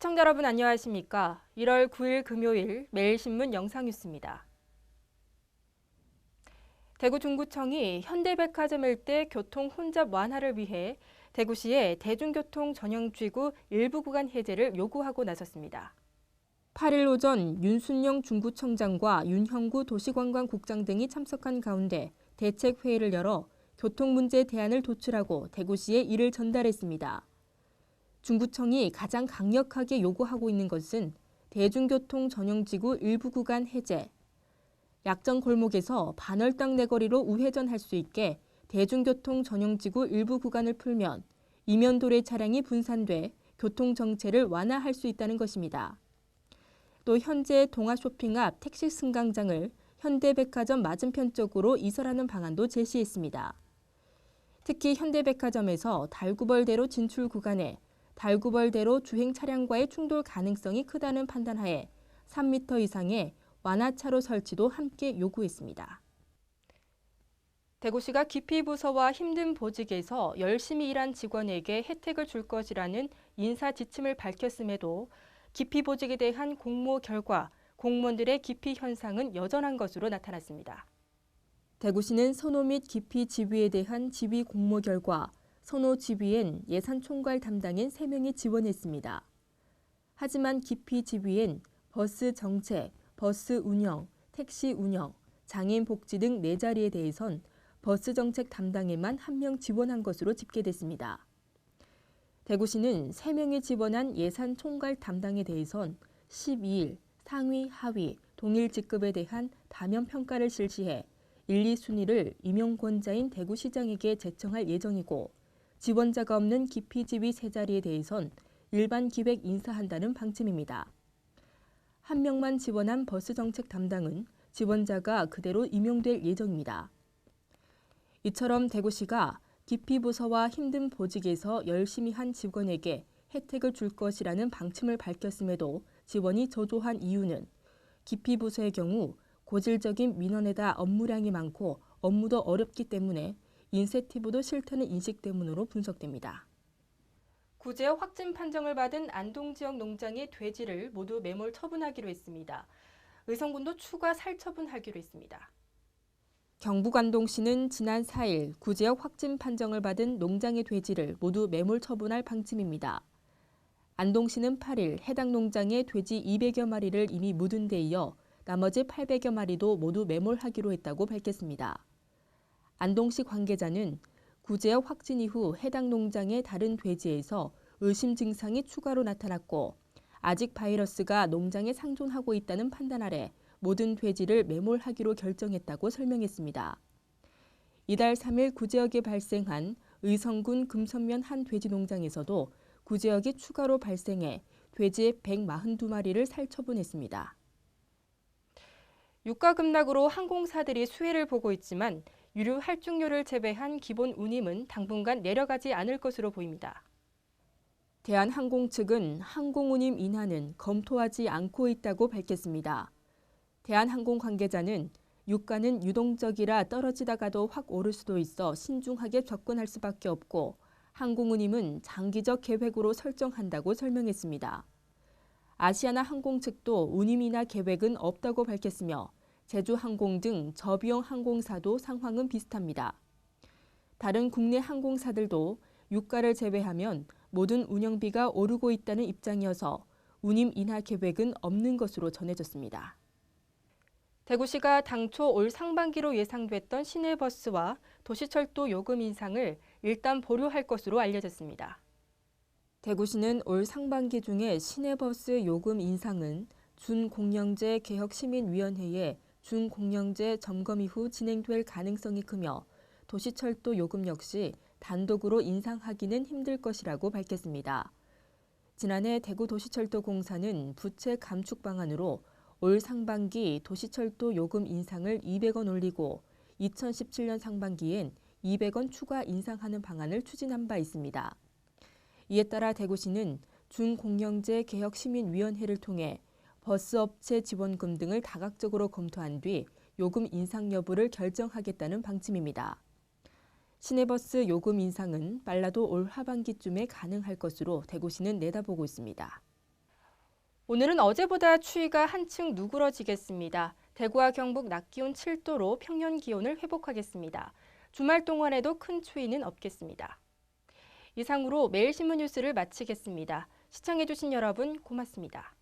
시청자 여러분 안녕하십니까? 1월 9일 금요일 매일신문 영상뉴스입니다. 대구 중구청이 현대백화점 일대 교통 혼잡 완화를 위해 대구시에 대중교통 전용지구 일부 구간 해제를 요구하고 나섰습니다. 8일 오전 윤순영 중구청장과 윤형구 도시관광국장 등이 참석한 가운데 대책회의를 열어 교통 문제 대안을 도출하고 대구시에 이를 전달했습니다. 중구청이 가장 강력하게 요구하고 있는 것은 대중교통 전용지구 일부 구간 해제, 약정 골목에서 반월당 내거리로 우회전할 수 있게 대중교통 전용지구 일부 구간을 풀면 이면도로 차량이 분산돼 교통정체를 완화할 수 있다는 것입니다. 또 현재 동아쇼핑 앞 택시 승강장을 현대백화점 맞은편 쪽으로 이설하는 방안도 제시했습니다. 특히 현대백화점에서 달구벌대로 진출 구간에 달구벌대로 주행 차량과의 충돌 가능성이 크다는 판단하에 3m 이상의 완화차로 설치도 함께 요구했습니다. 대구시가 기피부서와 힘든 보직에서 열심히 일한 직원에게 혜택을 줄 것이라는 인사 지침을 밝혔음에도 기피보직에 대한 공모 결과 공무원들의 기피 현상은 여전한 것으로 나타났습니다. 대구시는 선호 및 기피 지휘에 대한 지휘 공모 결과 선호 지휘엔 예산 총괄 담당인 3명이 지원했습니다. 하지만 기피 지휘엔 버스 정체, 버스 운영, 택시 운영, 장애인 복지 등 4자리에 대해선 버스 정책 담당에만 1명 지원한 것으로 집계됐습니다. 대구시는 3명이 지원한 예산 총괄 담당에 대해선 12일 상위, 하위, 동일 직급에 대한 다면 평가를 실시해 1, 2순위를 임용권자인 대구시장에게 제청할 예정이고 지원자가 없는 기피지휘 3자리에 대해선 일반 기획 인사한다는 방침입니다. 1명만 지원한 버스 정책 담당은 지원자가 그대로 임용될 예정입니다. 이처럼 대구시가 기피부서와 힘든 보직에서 열심히 한 직원에게 혜택을 줄 것이라는 방침을 밝혔음에도 지원이 저조한 이유는 기피부서의 경우 고질적인 민원에다 업무량이 많고 업무도 어렵기 때문에 인센티브도 싫다는 인식 때문으로 분석됩니다. 구제역 확진 판정을 받은 안동 지역 농장의 돼지를 모두 매몰 처분하기로 했습니다. 의성군도 추가 살처분하기로 했습니다. 경북 안동시는 지난 4일 구제역 확진 판정을 받은 농장의 돼지를 모두 매몰 처분할 방침입니다. 안동시는 8일 해당 농장의 돼지 200여 마리를 이미 묻은 데 이어 나머지 800여 마리도 모두 매몰하기로 했다고 밝혔습니다. 안동시 관계자는 구제역 확진 이후 해당 농장의 다른 돼지에서 의심 증상이 추가로 나타났고 아직 바이러스가 농장에 상존하고 있다는 판단 아래 모든 돼지를 매몰하기로 결정했다고 설명했습니다. 이달 3일 구제역에 발생한 의성군 금선면 한 돼지 농장에서도 구제역이 추가로 발생해 돼지 142마리를 살처분했습니다. 유가 급락으로 항공사들이 수혜를 보고 있지만 유류 할증료를 제외한 기본 운임은 당분간 내려가지 않을 것으로 보입니다. 대한항공 측은 항공운임 인하는 검토하지 않고 있다고 밝혔습니다. 대한항공 관계자는 유가는 유동적이라 떨어지다가도 확 오를 수도 있어 신중하게 접근할 수밖에 없고 항공운임은 장기적 계획으로 설정한다고 설명했습니다. 아시아나 항공 측도 운임 인하 계획은 없다고 밝혔으며 제주항공 등 저비용 항공사도 상황은 비슷합니다. 다른 국내 항공사들도 유가를 제외하면 모든 운영비가 오르고 있다는 입장이어서 운임 인하 계획은 없는 것으로 전해졌습니다. 대구시가 당초 올 상반기로 예상됐던 시내버스와 도시철도 요금 인상을 일단 보류할 것으로 알려졌습니다. 대구시는 올 상반기 중에 시내버스 요금 인상은 준공영제 개혁시민위원회에 준공영제 점검 이후 진행될 가능성이 크며 도시철도 요금 역시 단독으로 인상하기는 힘들 것이라고 밝혔습니다. 지난해 대구도시철도공사는 부채 감축 방안으로 올 상반기 도시철도 요금 인상을 200원 올리고 2017년 상반기엔 200원 추가 인상하는 방안을 추진한 바 있습니다. 이에 따라 대구시는 준공영제 개혁시민위원회를 통해 버스업체 지원금 등을 다각적으로 검토한 뒤 요금 인상 여부를 결정하겠다는 방침입니다. 시내버스 요금 인상은 빨라도 올 하반기쯤에 가능할 것으로 대구시는 내다보고 있습니다. 오늘은 어제보다 추위가 한층 누그러지겠습니다. 대구와 경북 낮 기온 7도로 평년 기온을 회복하겠습니다. 주말 동안에도 큰 추위는 없겠습니다. 이상으로 매일신문 뉴스를 마치겠습니다. 시청해주신 여러분 고맙습니다.